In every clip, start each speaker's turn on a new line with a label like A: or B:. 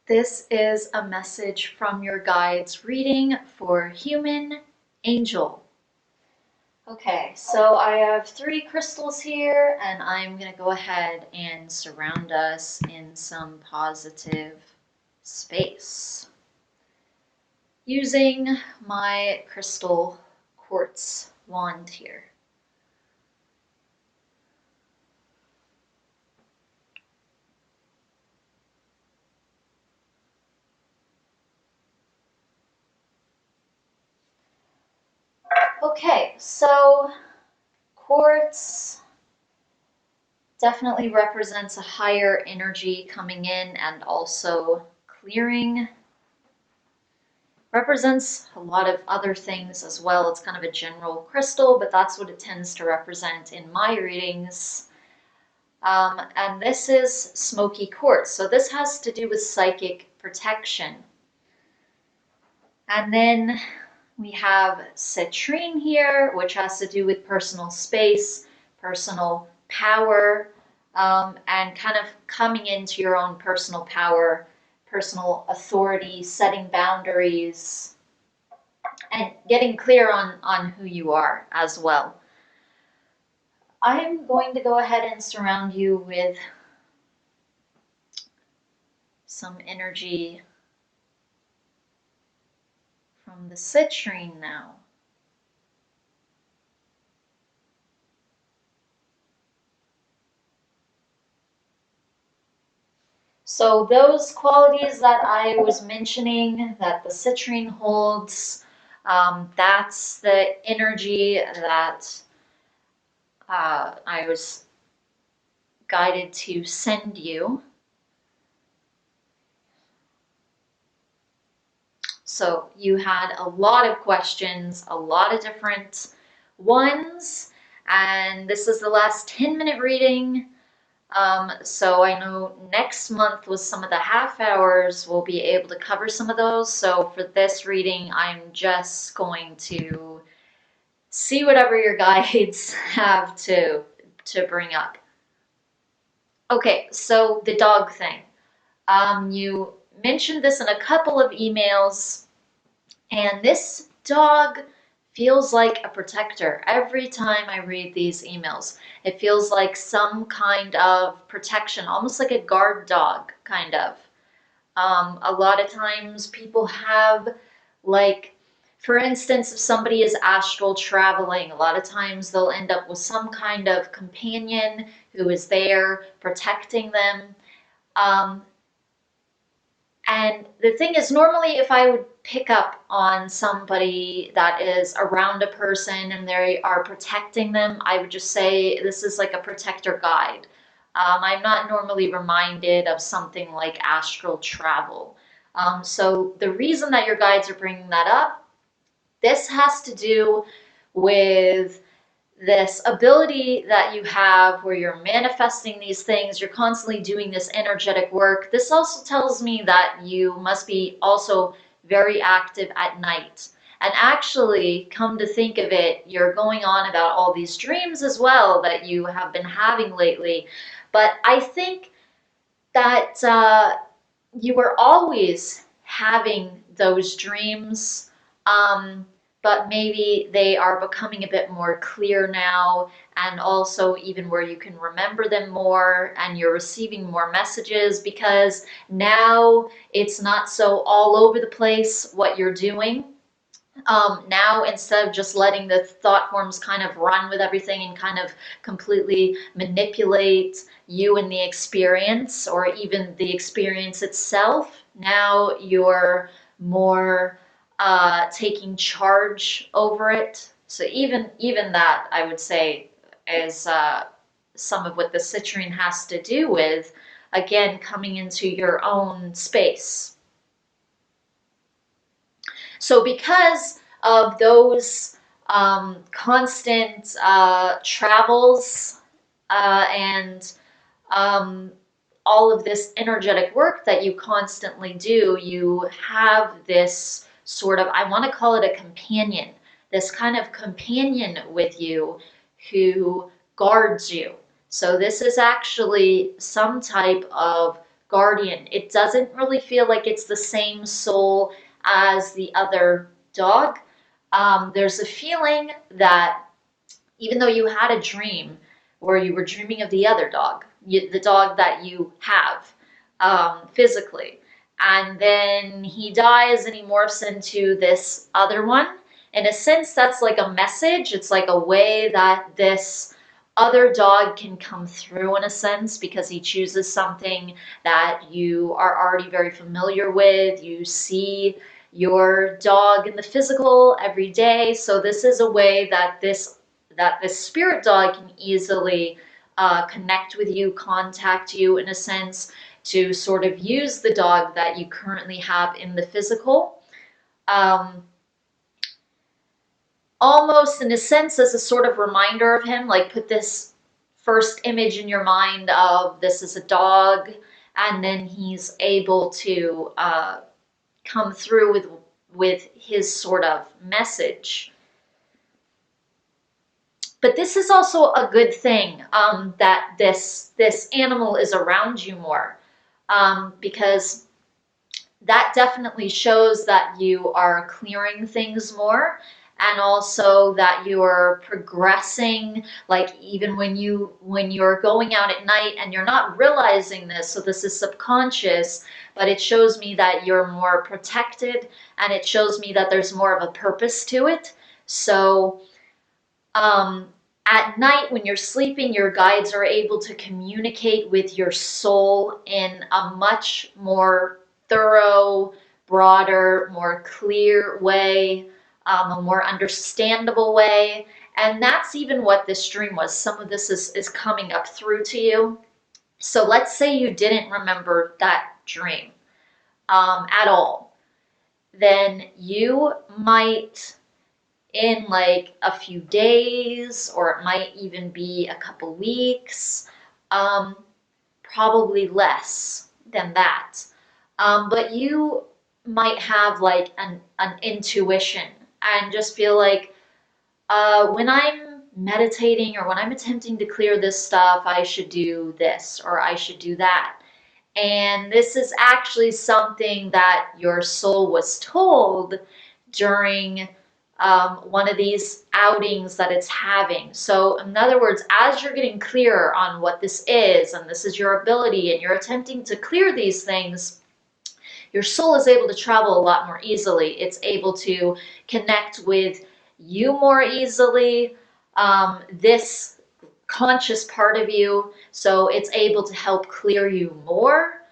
A: This is a message from your guides reading for Human Angel. Okay, so I have 3 crystals here, and I'm going to go ahead and surround us in some positive space using my crystal quartz wand here. Okay, so quartz definitely represents a higher energy coming in and also clearing. Represents a lot of other things as well. It's kind of a general crystal, but that's what it tends to represent in my readings. And this is smoky quartz. So this has to do with psychic protection. And then we have citrine here, which has to do with personal space, personal power, and kind of coming into your own personal power, personal authority, setting boundaries, and getting clear on who you are as well. I'm going to go ahead and surround you with some energy from the citrine now. So those qualities that I was mentioning that the citrine holds, that's the energy that I was guided to send you. So you had a lot of questions, a lot of different ones, and this is the last 10-minute reading. So I know next month with some of the half hours, we'll be able to cover some of those. So for this reading, I'm just going to see whatever your guides have to bring up. Okay, so the dog thing. You mentioned this in a couple of emails, and this dog feels like a protector. Every time I read these emails, it feels like some kind of protection, almost like a guard dog, kind of. A lot of times people have, like, for instance, if somebody is astral traveling, a lot of times they'll end up with some kind of companion who is there protecting them. And the thing is, normally if I would pick up on somebody that is around a person and they are protecting them, I would just say this is like a protector guide. I'm not normally reminded of something like astral travel. So the reason that your guides are bringing that up, this has to do with this ability that you have where you're manifesting these things, you're constantly doing this energetic work. This also tells me that you must be also very active at night. And actually, come to think of it, you're going on about all these dreams as well that you have been having lately. But I think that you were always having those dreams. But maybe they are becoming a bit more clear now, and also even where you can remember them more and you're receiving more messages because now it's not so all over the place what you're doing. Now, instead of just letting the thought forms kind of run with everything and kind of completely manipulate you and the experience or even the experience itself, now you're more taking charge over it. So even that, I would say, is some of what the citrine has to do with, again, coming into your own space. So because of those constant travels and all of this energetic work that you constantly do, you have this sort of, I want to call it a companion, this kind of companion with you who guards you. So this is actually some type of guardian. It doesn't really feel like it's the same soul as the other dog. There's a feeling that even though you had a dream where you were dreaming of the other dog, the dog that you have physically, and then he dies and he morphs into this other one. In a sense, that's like a message. It's like a way that this other dog can come through in a sense because he chooses something that you are already very familiar with. You see your dog in the physical every day. So this is a way that this spirit dog can easily connect with you, contact you in a sense, to sort of use the dog that you currently have in the physical. Almost in a sense as a sort of reminder of him, like put this first image in your mind of this is a dog, and then he's able to come through with his sort of message. But this is also a good thing, that this animal is around you more, because that definitely shows that you are clearing things more, and also that you're progressing, like even when you're going out at night and you're not realizing this, so this is subconscious, but it shows me that you're more protected, and it shows me that there's more of a purpose to it. So at night when you're sleeping, your guides are able to communicate with your soul in a much more thorough, broader, more clear way, a more understandable way. And that's even what this dream was. Some of this is coming up through to you. So let's say you didn't remember that dream at all. Then you might, in like a few days, or it might even be a couple weeks, probably less than that. But you might have like an intuition and just feel like when I'm meditating or when I'm attempting to clear this stuff, I should do this or I should do that. And this is actually something that your soul was told during one of these outings that it's having. So in other words, as you're getting clearer on what this is, and this is your ability, and you're attempting to clear these things, your soul is able to travel a lot more easily. It's able to connect with you more easily, this conscious part of you, so it's able to help clear you more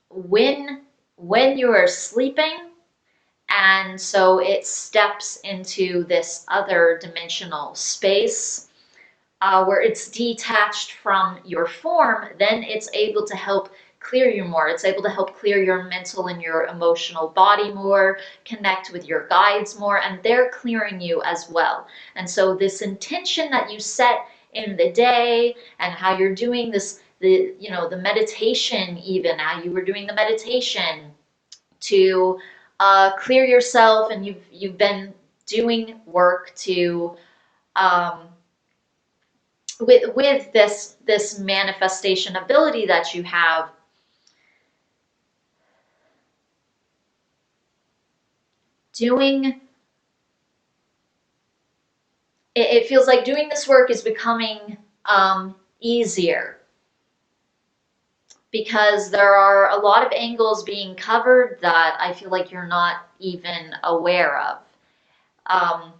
A: when you are sleeping. And so it steps into this other dimensional space where it's detached from your form. Then it's able to help clear you more. It's able to help clear your mental and your emotional body more, connect with your guides more, and they're clearing you as well. And so this intention that you set in the day and how you're doing this, the meditation, even how you were doing the meditation to clear yourself, and you've been doing work to with this manifestation ability that you have. It feels like doing this work is becoming easier, because there are a lot of angles being covered that I feel like you're not even aware of.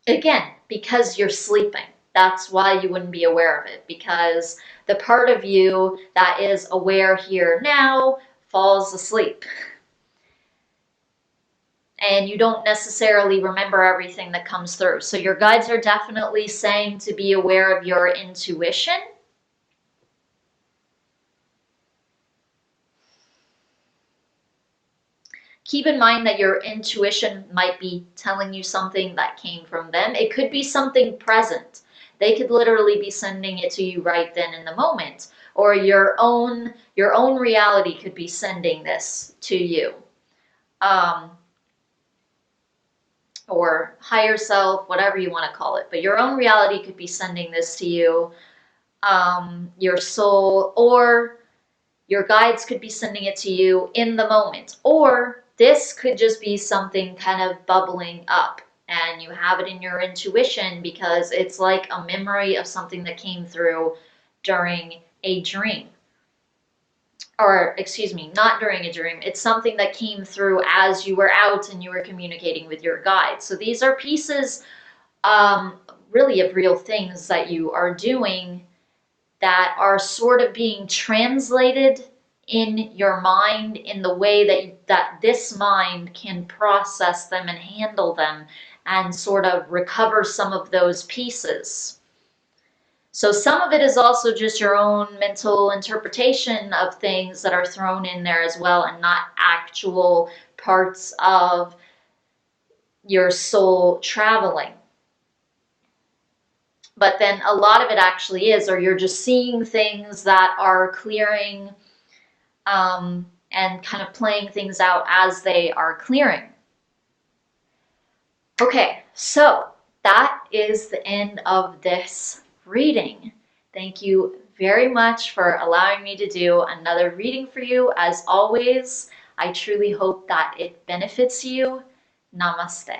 A: Again, because you're sleeping. That's why you wouldn't be aware of it, because the part of you that is aware here now falls asleep. And you don't necessarily remember everything that comes through. So your guides are definitely saying to be aware of your intuition. Keep in mind that your intuition might be telling you something that came from them. It could be something present. They could literally be sending it to you right then in the moment. Or your own reality could be sending this to you. Or higher self, whatever you want to call it. But your own reality could be sending this to you, your soul, or Your guides could be sending it to you in the moment, or this could just be something kind of bubbling up and you have it in your intuition because it's like a memory of something that came through during a dream. Or, excuse me, not during a dream. It's something that came through as you were out and you were communicating with your guides. So these are pieces, really, of real things that you are doing that are sort of being translated in your mind in the way that this mind can process them and handle them and sort of recover some of those pieces. So some of it is also just your own mental interpretation of things that are thrown in there as well, and not actual parts of your soul traveling. But then a lot of it actually is, or you're just seeing things that are clearing, and kind of playing things out as they are clearing. Okay, so that is the end of this reading. Thank you very much for allowing me to do another reading for you. As always, I truly hope that it benefits you. Namaste.